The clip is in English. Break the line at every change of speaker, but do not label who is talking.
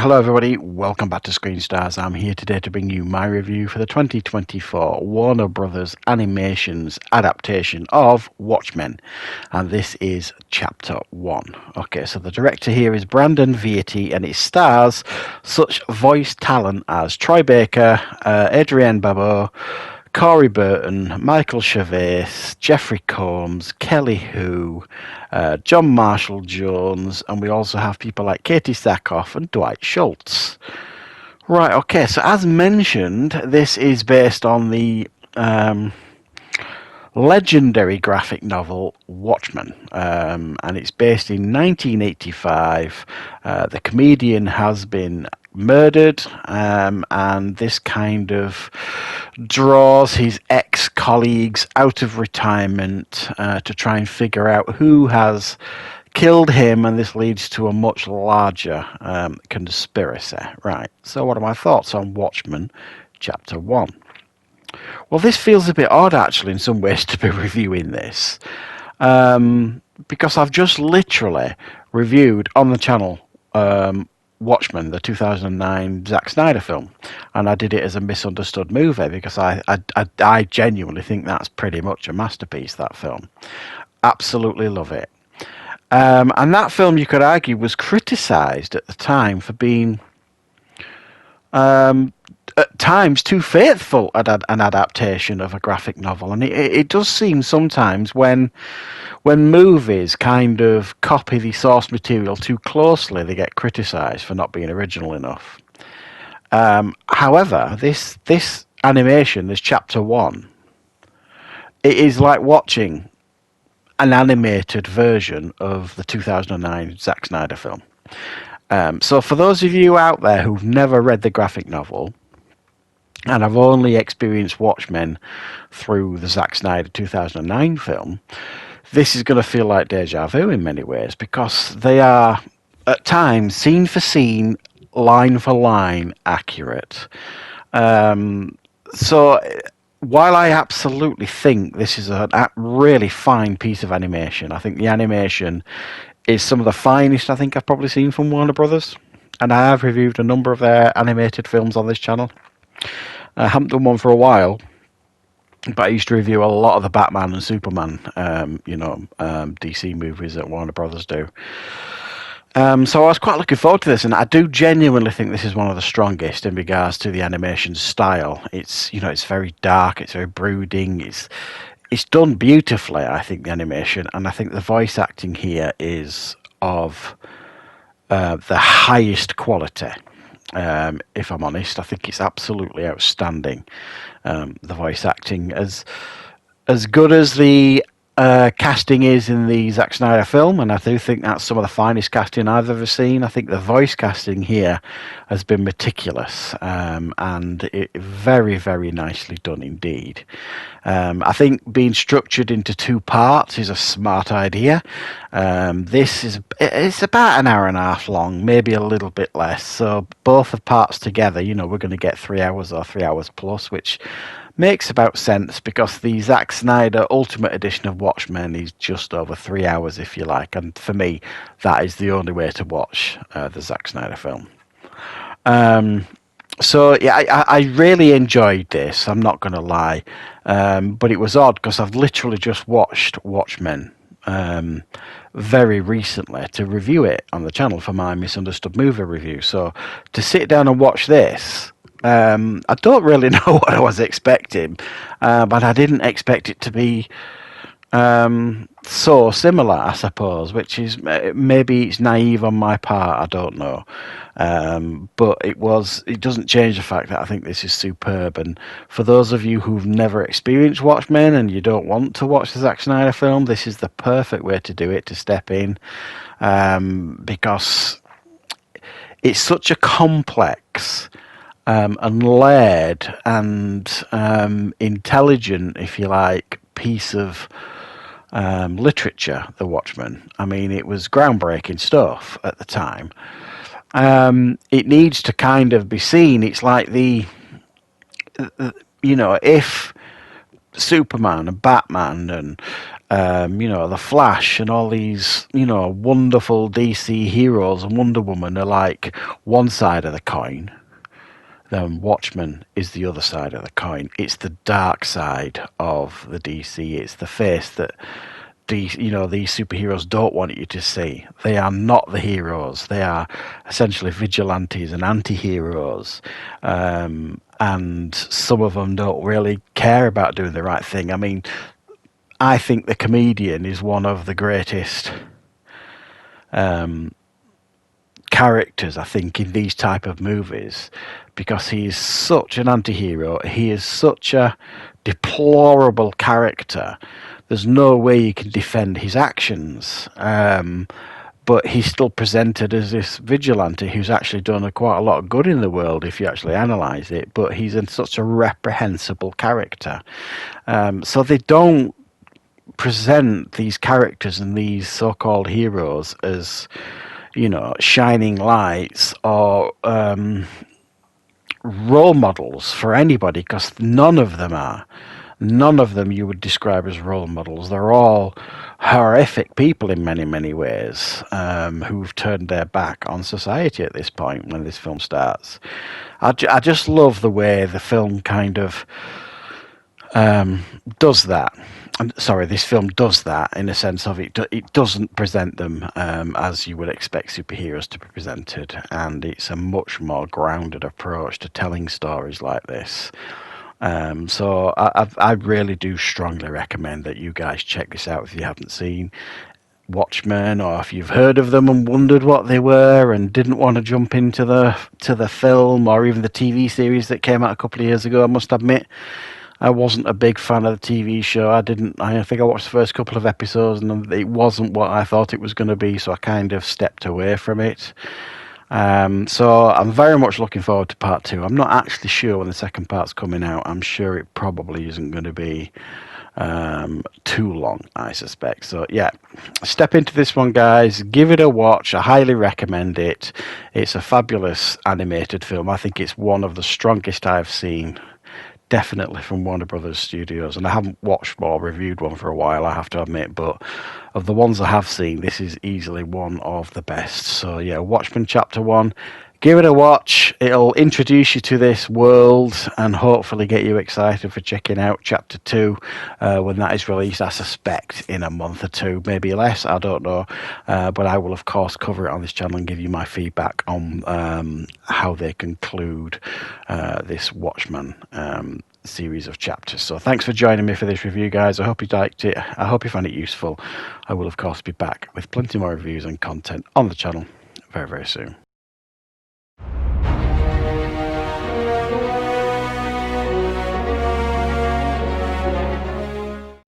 Hello everybody, welcome back to Screenstars. I'm here today to bring you my review for the 2024 Warner Brothers Animations adaptation of Watchmen, and this is Chapter 1. Okay, so the director here is Brandon Vietti, and it stars such voice talent as Troy Baker, Adrienne Barbeau, Corey Burton, Michael Chavez, Jeffrey Combs, Kelly Hu, John Marshall Jones, and we also have people like Katie Sackhoff and Dwight Schultz. Right, okay, so as mentioned, this is based on the legendary graphic novel Watchmen, and it's based in 1985. The comedian has been murdered, and this kind of draws his ex-colleagues out of retirement to try and figure out who has killed him, and this leads to a much larger conspiracy. Right, so what are my thoughts on Watchmen Chapter 1? Well, this feels a bit odd, actually, in some ways, to be reviewing this, because I've just literally reviewed on the channel Watchmen, the 2009 Zack Snyder film, and I did it as a misunderstood movie because I genuinely think that's pretty much a masterpiece, that film. Absolutely love it. And that film, you could argue, was criticised at the time for being at times too faithful at an adaptation of a graphic novel, and it does seem sometimes when movies kind of copy the source material too closely, they get criticised for not being original enough. However, this animation, this Chapter 1, it is like watching an animated version of the 2009 Zack Snyder film. So for those of you out there who've never read the graphic novel and have only experienced Watchmen through the Zack Snyder 2009 film, this is going to feel like deja vu in many ways, because they are at times scene for scene, line for line accurate. So while I absolutely think this is a really fine piece of animation, I think the animation is some of the finest I think I've probably seen from Warner Brothers, and I have reviewed a number of their animated films on this channel. I haven't done one for a while, but I used to review a lot of the Batman and Superman, DC movies that Warner Brothers do. So I was quite looking forward to this, and I do genuinely think this is one of the strongest in regards to the animation style. It's it's very dark, it's very brooding, it's done beautifully, I think, the animation, and I think the voice acting here is of the highest quality. If I'm honest, I think it's absolutely outstanding. The voice acting, as good as the casting is in the Zack Snyder film, and I do think that's some of the finest casting I've ever seen. I think the voice casting here has been meticulous, and very, very nicely done indeed. I think being structured into two parts is a smart idea. It's about an hour and a half long, maybe a little bit less. So both the parts together, we're going to get 3 hours or 3 hours plus, which makes about sense, because the Zack Snyder Ultimate Edition of Watchmen is just over 3 hours, if you like, and for me, that is the only way to watch the Zack Snyder film. So yeah, I really enjoyed this, I'm not going to lie, but it was odd because I've literally just watched Watchmen very recently to review it on the channel for my misunderstood movie review. So to sit down and watch this, I don't really know what I was expecting, but I didn't expect it to be so similar, I suppose, which is maybe it's naive on my part, I don't know. But it doesn't change the fact that I think this is superb. And for those of you who've never experienced Watchmen and you don't want to watch the Zack Snyder film, this is the perfect way to do it, to step in, because it's such a complex and layered and intelligent, if you like, piece of literature, The Watchmen. I mean, it was groundbreaking stuff at the time. It needs to kind of be seen. It's like if Superman and Batman and the Flash and all these wonderful DC heroes and Wonder Woman are like one side of the coin. Then Watchmen is the other side of the coin. It's the dark side of the DC. It's the face that these superheroes don't want you to see. They are not the heroes. They are essentially vigilantes and anti-heroes. And some of them don't really care about doing the right thing. I mean, I think the comedian is one of the greatest characters, I think, in these type of movies, because he is such an anti-hero. He is such a deplorable character. There's no way you can defend his actions. But he's still presented as this vigilante who's actually done quite a lot of good in the world if you actually analyse it. But he's in such a reprehensible character. So they don't present these characters and these so-called heroes as, shining lights or role models for anybody, because none of them are. None of them you would describe as role models. They're all horrific people in many, many ways, who've turned their back on society at this point when this film starts. I just love the way the film kind of does that. Sorry, this film does that in a sense of it doesn't present them as you would expect superheroes to be presented, and it's a much more grounded approach to telling stories like this. So I really do strongly recommend that you guys check this out if you haven't seen Watchmen, or if you've heard of them and wondered what they were and didn't want to jump into the film or even the TV series that came out a couple of years ago. I must admit, I wasn't a big fan of the TV show. I think I watched the first couple of episodes and it wasn't what I thought it was going to be, so I kind of stepped away from it. So I'm very much looking forward to part 2. I'm not actually sure when the second part's coming out. I'm sure it probably isn't going to be too long, I suspect. So yeah, step into this one, guys. Give it a watch. I highly recommend it. It's a fabulous animated film. I think it's one of the strongest I've seen, definitely from Warner Brothers Studios, and I haven't watched or reviewed one for a while, I have to admit, but of the ones I have seen, this is easily one of the best. So yeah, Watchmen Chapter 1, give it a watch. It'll introduce you to this world and hopefully get you excited for checking out Chapter 2 when that is released. I suspect in a month or two, maybe less, I don't know, but I will of course cover it on this channel and give you my feedback on how they conclude this Watchmen series of chapters. So thanks for joining me for this review, guys. I hope you liked it. I hope you found it useful. I will of course be back with plenty more reviews and content on the channel very, very soon.